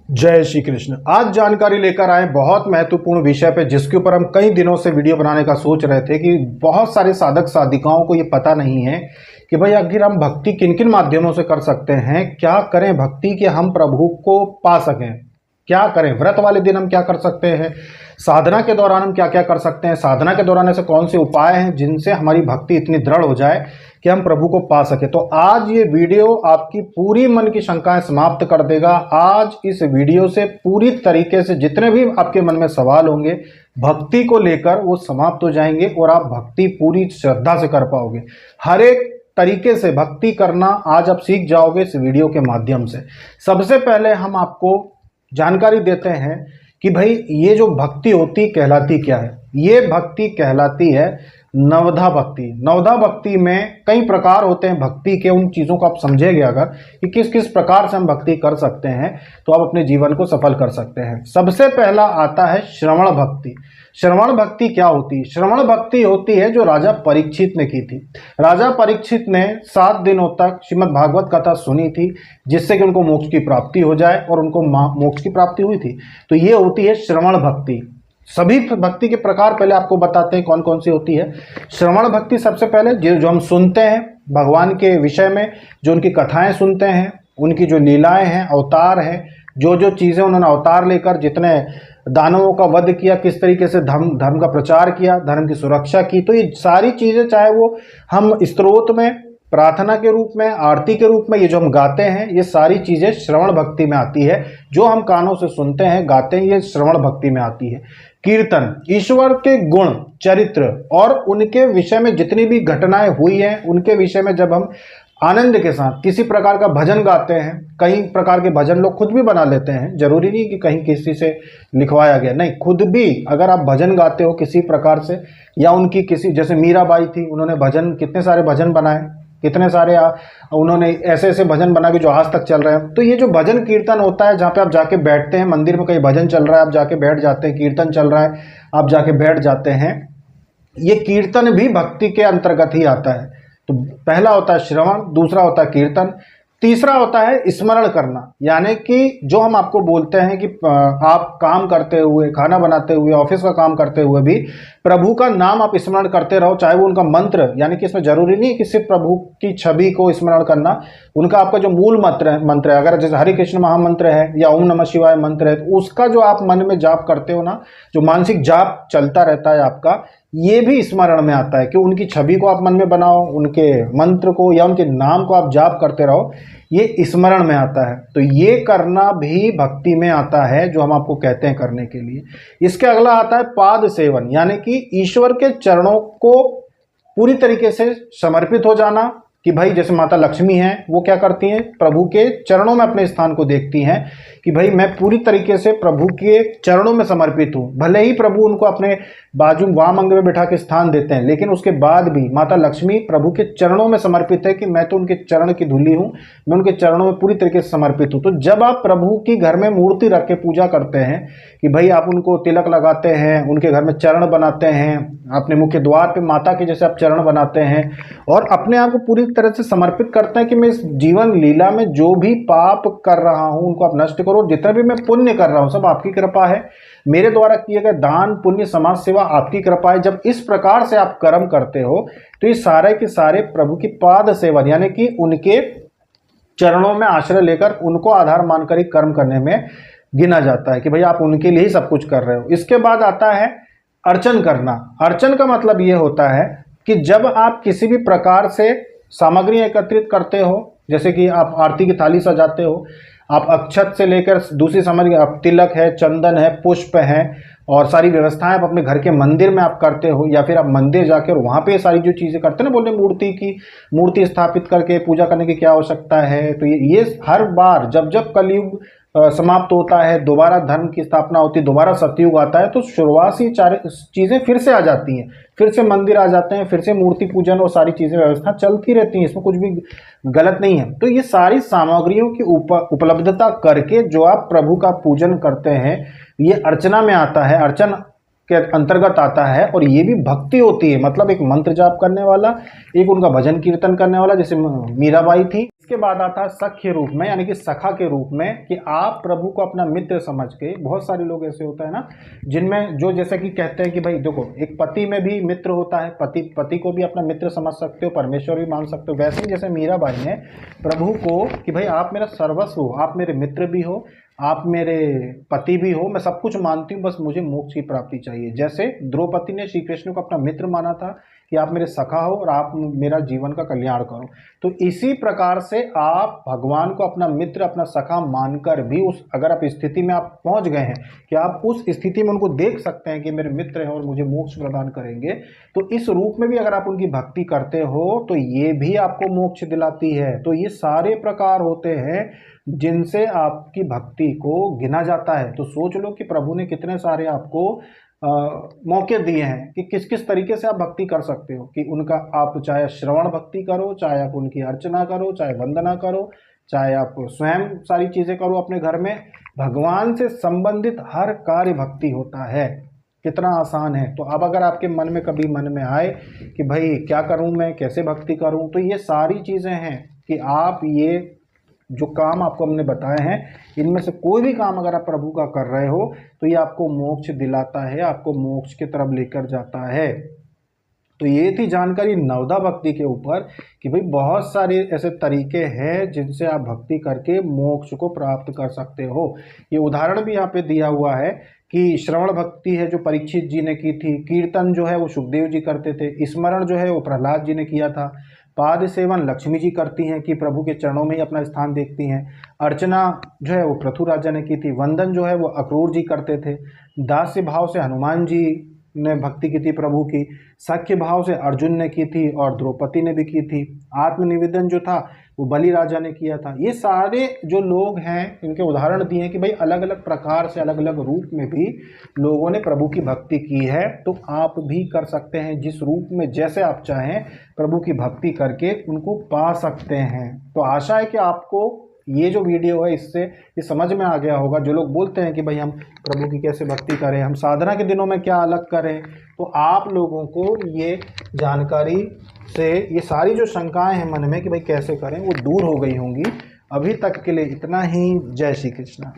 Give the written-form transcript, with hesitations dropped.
जय श्री कृष्ण। आज जानकारी लेकर आए बहुत महत्वपूर्ण विषय पे, जिसके ऊपर हम कई दिनों से वीडियो बनाने का सोच रहे थे कि बहुत सारे साधक साधिकाओं को ये पता नहीं है कि भाई आखिर हम भक्ति किन किन माध्यमों से कर सकते हैं, क्या करें भक्ति कि हम प्रभु को पा सकें, क्या करें। व्रत वाले दिन हम क्या कर सकते हैं, साधना के दौरान हम क्या क्या कर सकते हैं, साधना के दौरान ऐसे कौन से उपाय हैं जिनसे हमारी भक्ति इतनी दृढ़ हो जाए कि हम प्रभु को पा सके। तो आज ये वीडियो आपकी पूरी मन की शंकाएं समाप्त कर देगा। आज इस वीडियो से पूरी तरीके से जितने भी आपके मन में सवाल होंगे भक्ति को लेकर वो समाप्त हो जाएंगे और आप भक्ति पूरी श्रद्धा से कर पाओगे। हर एक तरीके से भक्ति करना आज आप सीख जाओगे इस वीडियो के माध्यम से। सबसे पहले हम आपको जानकारी देते हैं कि भाई ये जो भक्ति होती कहलाती क्या है। ये भक्ति कहलाती है नवधा भक्ति। नवधा भक्ति में कई प्रकार होते हैं भक्ति के, उन चीज़ों को आप समझेंगे अगर कि किस किस प्रकार से हम भक्ति कर सकते हैं तो आप अपने जीवन को सफल कर सकते हैं। सबसे पहला आता है श्रवण भक्ति। श्रवण भक्ति क्या होती है? श्रवण भक्ति होती है जो राजा परीक्षित ने की थी। राजा परीक्षित ने 7 दिनों तक श्रीमद् भागवत कथा सुनी थी, जिससे कि उनको मोक्ष की प्राप्ति हो जाए, और उनको मोक्ष की प्राप्ति हुई थी। तो ये होती है श्रवण भक्ति। सभी भक्ति के प्रकार पहले आपको बताते हैं कौन कौन सी होती है। श्रवण भक्ति सबसे पहले जो हम सुनते हैं भगवान के विषय में, जो उनकी कथाएं सुनते हैं, उनकी जो लीलाएं हैं, अवतार हैं, जो जो चीज़ें उन्होंने अवतार लेकर जितने दानवों का वध किया, किस तरीके से धर्म का प्रचार किया, धर्म की सुरक्षा की, तो ये सारी चीज़ें चाहे वो हम स्तोत्र में, प्रार्थना के रूप में, आरती के रूप में, ये जो हम गाते हैं, ये सारी चीज़ें श्रवण भक्ति में आती है। जो हम कानों से सुनते हैं, गाते हैं, ये श्रवण भक्ति में आती है। कीर्तन, ईश्वर के गुण, चरित्र और उनके विषय में जितनी भी घटनाएं हुई हैं उनके विषय में जब हम आनंद के साथ किसी प्रकार का भजन गाते हैं, कई प्रकार के भजन लोग खुद भी बना लेते हैं, जरूरी नहीं कि कहीं किसी से लिखवाया गया, नहीं, खुद भी अगर आप भजन गाते हो किसी प्रकार से, या उनकी किसी, जैसे मीराबाई थी, उन्होंने भजन, कितने सारे भजन बनाए, कितने सारे उन्होंने ऐसे ऐसे भजन बना के जो आज तक चल रहे हैं। तो ये जो भजन कीर्तन होता है, जहाँ पे आप जाके बैठते हैं, मंदिर में कहीं भजन चल रहा है आप जाके बैठ जाते हैं, कीर्तन चल रहा है आप जाके बैठ जाते हैं, ये कीर्तन भी भक्ति के अंतर्गत ही आता है। तो पहला होता है श्रवण, दूसरा होता है कीर्तन, तीसरा होता है स्मरण करना। यानी कि जो हम आपको बोलते हैं कि आप काम करते हुए, खाना बनाते हुए, ऑफिस का काम करते हुए भी प्रभु का नाम आप स्मरण करते रहो, चाहे वो उनका मंत्र, यानी कि इसमें जरूरी नहीं कि सिर्फ प्रभु की छवि को स्मरण करना, उनका आपका जो मूल मंत्र है, अगर जैसे हरे कृष्ण महामंत्र है या ओम नमः शिवाय मंत्र है, तो उसका जो आप मन में जाप करते हो ना, जो मानसिक जाप चलता रहता है आपका, ये भी स्मरण में आता है कि उनकी छवि को आप मन में बनाओ, उनके मंत्र को या उनके नाम को आप जाप करते रहो, ये स्मरण में आता है। तो ये करना भी भक्ति में आता है, जो हम आपको कहते हैं करने के लिए। इसके अगला आता है पाद सेवन, यानी कि ईश्वर के चरणों को पूरी तरीके से समर्पित हो जाना। कि भाई जैसे माता लक्ष्मी हैं, वो क्या करती हैं, प्रभु के चरणों में अपने स्थान को देखती हैं कि भाई मैं पूरी तरीके से प्रभु के चरणों में समर्पित हूँ। भले ही प्रभु उनको अपने बाजू वाम अंग में बैठा के स्थान देते हैं, लेकिन उसके बाद भी माता लक्ष्मी प्रभु के चरणों में समर्पित है कि मैं तो उनके चरण की धूली हूँ, मैं उनके चरणों में पूरी तरीके से समर्पित हूँ। तो जब आप प्रभु की घर में मूर्ति रख के पूजा करते हैं कि भाई आप उनको तिलक लगाते हैं, उनके घर में चरण बनाते हैं, अपने मुख्य द्वार पे माता के जैसे आप चरण बनाते हैं, और अपने आप को पूरी तरह से समर्पित करते हैं कि मैं इस जीवन लीला में जो भी पाप कर रहा हूं उनको आप नष्ट करो, जितना भी मैं पुण्य कर रहा हूं सब आपकी कृपा है, मेरे द्वारा किए गए दान पुण्य समाज सेवा आपकी कृपा है। जब इस प्रकार से आप कर्म करते हो तो ये सारे के सारे प्रभु की पाद सेवन, यानी कि उनके चरणों में आश्रय लेकर उनको आधार मानकर ही कर्म करने में गिना जाता है कि भाई आप उनके लिए ही सब कुछ कर रहे हो। इसके बाद आता है अर्चन करना। अर्चन का मतलब ये होता है कि जब आप किसी भी प्रकार से सामग्री एकत्रित करते हो, जैसे कि आप आरती की थाली सजाते हो, आप अक्षत से लेकर दूसरी सामग्री, आप तिलक है, चंदन है, पुष्प है, और सारी व्यवस्थाएं आप अपने घर के मंदिर में आप करते हो, या फिर आप मंदिर जाकर वहाँ पे सारी जो चीज़ें करते हैं ना, बोले मूर्ति स्थापित करके पूजा करने की क्या आवश्यकता है। तो ये हर बार जब जब कलयुग समाप्त होता है, दोबारा धर्म की स्थापना होती है, दोबारा सतयुग आता है, तो शुरुआती चीज़ें फिर से आ जाती हैं, फिर से मंदिर आ जाते हैं, फिर से मूर्ति पूजन और सारी चीज़ें व्यवस्था चलती रहती हैं, इसमें कुछ भी गलत नहीं है। तो ये सारी सामग्रियों की उपलब्धता करके जो आप प्रभु का पूजन करते हैं, ये अर्चना में आता है, अर्चन के अंतर्गत आता है, और ये भी भक्ति होती है। मतलब एक मंत्र जाप करने वाला, एक उनका भजन कीर्तन करने वाला, जैसे मीराबाई थी, इसके बाद आता है सख्य रूप में, यानी कि सखा के रूप में, कि आप प्रभु को अपना मित्र समझ के, बहुत सारे लोग ऐसे होता है ना जिनमें जो जैसे कि कहते हैं कि भाई देखो, एक पति में भी मित्र होता है, पति को भी अपना मित्र समझ सकते हो, परमेश्वर भी मान सकते हो। वैसे ही जैसे मीराबाई ने प्रभु को कि भाई आप मेरा सर्वस्व हो, आप मेरे मित्र भी हो, आप मेरे पति भी हो, मैं सब कुछ मानती हूँ, बस मुझे मोक्ष की प्राप्ति चाहिए। जैसे द्रौपदी ने श्री कृष्ण को अपना मित्र माना था कि आप मेरे सखा हो और आप मेरा जीवन का कल्याण करो, तो इसी प्रकार से आप भगवान को अपना मित्र, अपना सखा मानकर भी उस अगर आप स्थिति में आप पहुंच गए हैं कि आप उस स्थिति में उनको देख सकते हैं कि मेरे मित्र हैं और मुझे मोक्ष प्रदान करेंगे, तो इस रूप में भी अगर आप उनकी भक्ति करते हो तो ये भी आपको मोक्ष दिलाती है। तो ये सारे प्रकार होते हैं जिनसे आपकी भक्ति को गिना जाता है। तो सोच लो कि प्रभु ने कितने सारे आपको मौके दिए हैं कि किस किस तरीके से आप भक्ति कर सकते हो, कि उनका आप चाहे श्रवण भक्ति करो, चाहे आप उनकी अर्चना करो, चाहे वंदना करो, चाहे आप स्वयं सारी चीज़ें करो अपने घर में। भगवान से संबंधित हर कार्य भक्ति होता है, कितना आसान है। तो अब अगर आपके मन में आए कि भाई क्या करूं मैं, कैसे भक्ति करूं, तो ये सारी चीज़ें हैं कि आप ये जो काम आपको हमने बताए हैं, इनमें से कोई भी काम अगर आप प्रभु का कर रहे हो तो ये आपको मोक्ष दिलाता है, आपको मोक्ष की तरफ लेकर जाता है। तो ये थी जानकारी नवदा भक्ति के ऊपर कि भाई बहुत सारे ऐसे तरीके हैं जिनसे आप भक्ति करके मोक्ष को प्राप्त कर सकते हो। ये उदाहरण भी यहाँ पे दिया हुआ है कि श्रवण भक्ति है जो परीक्षित जी ने की थी, कीर्तन जो है वो सुखदेव जी करते थे, स्मरण जो है वो प्रहलाद जी ने किया था, पाद सेवन लक्ष्मी जी करती हैं कि प्रभु के चरणों में ही अपना स्थान देखती हैं, अर्चना जो है वो पृथु राजा ने की थी, वंदन जो है वो अक्रूर जी करते थे, दास्य भाव से हनुमान जी ने भक्ति की थी प्रभु की, सख्य भाव से अर्जुन ने की थी और द्रौपदी ने भी की थी, आत्मनिवेदन जो था वो बलि राजा ने किया था। ये सारे जो लोग हैं इनके उदाहरण दिए हैं कि भाई अलग अलग प्रकार से, अलग अलग रूप में भी लोगों ने प्रभु की भक्ति की है। तो आप भी कर सकते हैं, जिस रूप में जैसे आप चाहें प्रभु की भक्ति करके उनको पा सकते हैं। तो आशा है कि आपको ये जो वीडियो है इससे ये समझ में आ गया होगा। जो लोग बोलते हैं कि भाई हम प्रभु की कैसे भक्ति करें, हम साधना के दिनों में क्या अलग करें, तो आप लोगों को ये जानकारी से ये सारी जो शंकाएं हैं मन में कि भाई कैसे करें वो दूर हो गई होंगी। अभी तक के लिए इतना ही। जय श्री कृष्ण।